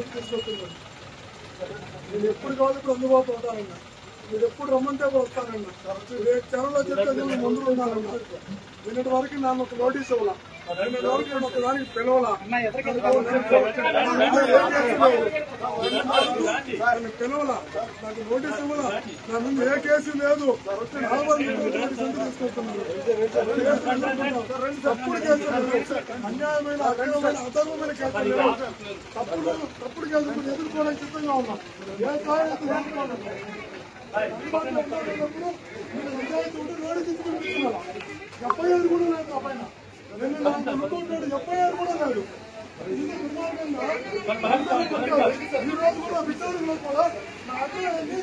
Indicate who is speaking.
Speaker 1: తీసుకొస్తున్నాను. నేను ఎప్పుడు కావాలి ఇప్పుడు అందుబాటులో ఉంటానన్నా. మీరు ఎప్పుడు రమ్మంటే వస్తానన్నా. రేపు ఛానల్లో చెప్తే నేను ముందు ఉన్నానన్నా. నిన్నటి వరకు నన్ను ఒక నోటీస్ ఇవ్వాల. నిన్నటి వరకు నేను ఒకదానికి పిలవాలా. పిలవాలా, నాకు నోటీస్ ఇవ్వాలా. నా ముందు ఏ కేసు లేదు. నోటీస్ ఎంత తీసుకొస్తున్నాను. తప్పుడు కేసులు, అన్యాయమైన అక్రమమైన అధర్మమైన కేసులు లేవు. తప్పుడు కేసులు ఎదుర్కోవడానికి సిద్ధంగా ఉన్నాం. ఏ స్థాయి ఎఫ్ఐఆర్ కూడా లేదు. అబ్బాయి ఎఫ్ఐఆర్ కూడా లేదు. ఈ రోజు కూడా విచారణలో కూడా నా అభిప్రాయాన్ని